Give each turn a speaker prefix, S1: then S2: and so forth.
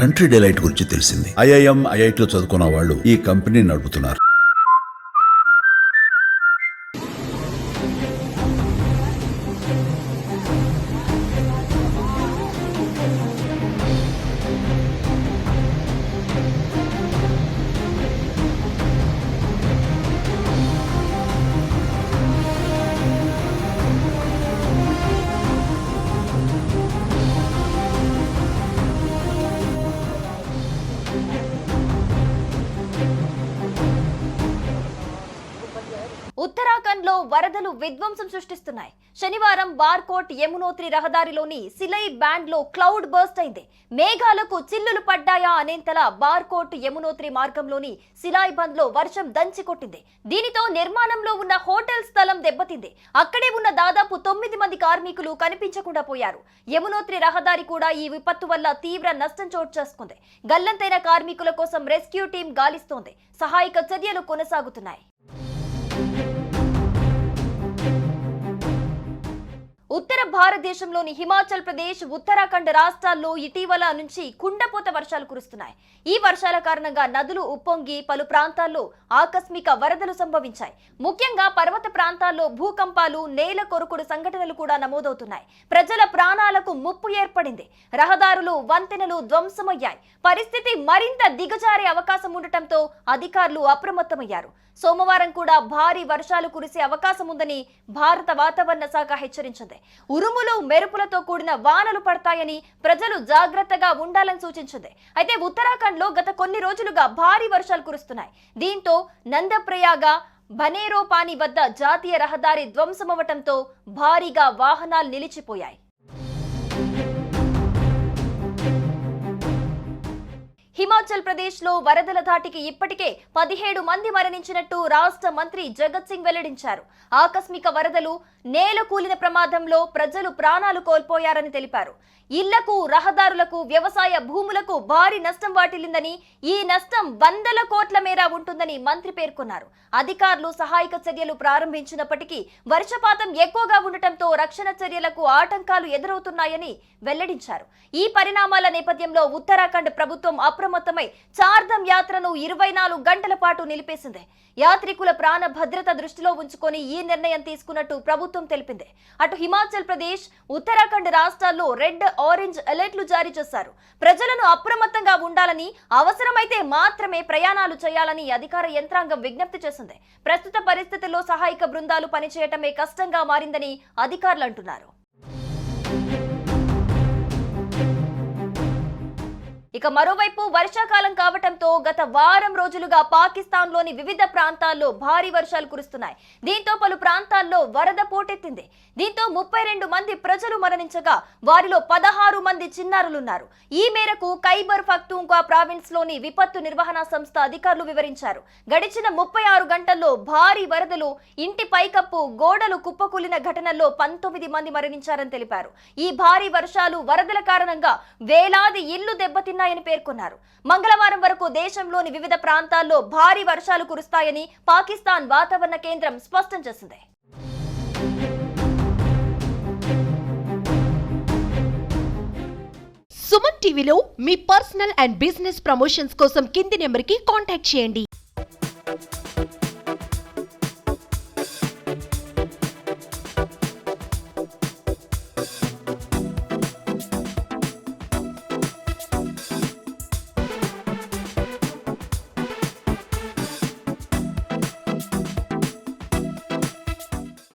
S1: Country delight గురించి తెలిసింది. IIM, ఐఐటిలో చదువుకున్న వాళ్ళు ఈ కంపెనీ నడుపుతున్నారు.
S2: ఉత్తరాఖండ్ లో వరదలు విధ్వంసం సృష్టిస్తున్నాయి. శనివారం బార్కోట్ యమునోత్రి రహదారిలోని సిలై బ్యాండ్ లో క్లౌడ్ బర్స్ట్ అయింది. మేఘాలకు చిల్లులు పడ్డాయా అనేంతలా బార్కోట్ యమునోత్రి మార్గంలోని సిలాయ్ బంద్ లో వర్షం దంచి కొట్టింది. దీనితో నిర్మాణంలో ఉన్న హోటల్ స్థలం దెబ్బతింది. అక్కడే ఉన్న దాదాపు 9 మంది కార్మికులు కనిపించకుండా పోయారు. యమునోత్రి రహదారి కూడా ఈ విపత్తు వల్ల తీవ్ర నష్టం చోటు చేసుకుంది. గల్లంతైన కార్మికుల కోసం రెస్క్యూ టీం గాలిస్తోంది. సహాయక చర్యలు కొనసాగుతున్నాయి. ఉత్తర భారతదేశంలోని హిమాచల్ ప్రదేశ్, ఉత్తరాఖండ్ రాష్ట్రాల్లో ఇటీవల నుంచి కుండపోత వర్షాలు కురుస్తున్నాయి. ఈ వర్షాల కారణంగా నదులు ఉప్పొంగి పలు ప్రాంతాల్లో ఆకస్మిక వరదలు సంభవించాయి. ముఖ్యంగా పర్వత ప్రాంతాల్లో భూకంపాలు, నేల కొరుకుడు సంఘటనలు కూడా నమోదవుతున్నాయి. ప్రజల ప్రాణాలకు ముప్పు ఏర్పడింది. రహదారులు, వంతెనలు ధ్వంసమయ్యాయి. పరిస్థితి మరింత దిగజారే అవకాశం ఉండటంతో అధికారులు అప్రమత్తమయ్యారు. సోమవారం కూడా భారీ వర్షాలు కురిసే అవకాశం ఉందని భారత వాతావరణ శాఖ హెచ్చరించింది. ఉరుములు, మెరుపులతో కూడిన వానలు పడతాయని ప్రజలు జాగ్రత్తగా ఉండాలని సూచించింది. అయితే ఉత్తరాఖండ్ లో గత కొన్ని రోజులుగా భారీ వర్షాలు కురుస్తున్నాయి. దీంతో నందప్రయాగ, బనేరో పాని వద్ద జాతీయ రహదారి ధ్వంసమవటంతో భారీగా వాహనాలు నిలిచిపోయాయి. హిమాచల్ ప్రదేశ్ లో వరదల ధాటికి ఇప్పటికే 17 మంది మరణించినట్టు రాష్ట్ర మంత్రి జగత్ సింగ్ వెల్లడించారు. ఆకస్మిక వరదలు, నేల కూలిన ప్రమాదంలో ప్రజలు ప్రాణాలు కోల్పోయారని తెలిపారు. ఇళ్లకు, రహదారులకు, వ్యవసాయ భూములకు భారీ నష్టం వాటిల్లిందని, ఈ నష్టం వందల కోట్ల మేర ఉంటుందని మంత్రి పేర్కొన్నారు. అధికారులు సహాయక చర్యలు ప్రారంభించినప్పటికీ వర్షపాతం ఎక్కువగా ఉండటంతో రక్షణ చర్యలకు ఆటంకాలు ఎదురవుతున్నాయని వెల్లడించారు. ఈ పరిణామాల నేపథ్యంలో ఉత్తరాఖండ్ ప్రభుత్వం అప్రమత్తమై చార్ధామ్ యాత్రను 24 గంటల పాటు నిలిపేసింది. యాత్రికుల ప్రాణ భద్రత దృష్టిలో ఉంచుకొని ఈ నిర్ణయం తీసుకున్నట్టు ప్రభుత్వం తెలిపింది. అటు హిమాచల్ ప్రదేశ్, ఉత్తరాఖండ్ రాష్ట్రాల్లో రెడ్, ఆరెంజ్ అలర్ట్లు జారీ చేశారు. ప్రజలను అప్రమత్తంగా ఉండాలని, అవసరమైతే మాత్రమే ప్రయాణాలు చేయాలని అధికార యంత్రాంగం విజ్ఞప్తి చేసింది. ప్రస్తుత పరిస్థితుల్లో సహాయక బృందాలు పనిచేయటమే కష్టంగా మారిందని అధికారులు అంటున్నారు. ఇక మరోవైపు వర్షాకాలం కావటంతో గత వారం రోజులుగా పాకిస్తాన్ లోని వివిధ ప్రాంతాల్లో భారీ వర్షాలు కురుస్తున్నాయి. దీంతో పలు ప్రాంతాల్లో వరద పోటెత్తింది. దీంతో 32 మంది ప్రజలు మరణించగా వారిలో 16 మంది చిన్నారులున్నారు. ఈ మేరకు ఖైబర్ పఖ్తూన్ఖ్వా ప్రావిన్స్ లోని విపత్తు నిర్వహణ సంస్థ అధికారులు వివరించారు. గడిచిన 36 గంటల్లో భారీ వరదలు, ఇంటి పైకప్పు, గోడలు కుప్పకూలిన ఘటనల్లో 19 మంది మరణించారని తెలిపారు. ఈ భారీ వర్షాలు, వరదల కారణంగా వేలాది ఇళ్లు దెబ్బతిన్నాయని పేర్కొన్నారు. మంగళవారం వరకు దేశంలోని వివిధ ప్రాంతాల్లో భారీ వర్షాలు కురుస్తాయని పాకిస్తాన్ వాతావరణ కేంద్రం స్పష్టం చేసింది.
S3: సుమన్ టీవీలో మీ పర్సనల్ అండ్ బిజినెస్ ప్రమోషన్స్ కోసం కింది నెంబర్కి కాంటాక్ట్ చేయండి.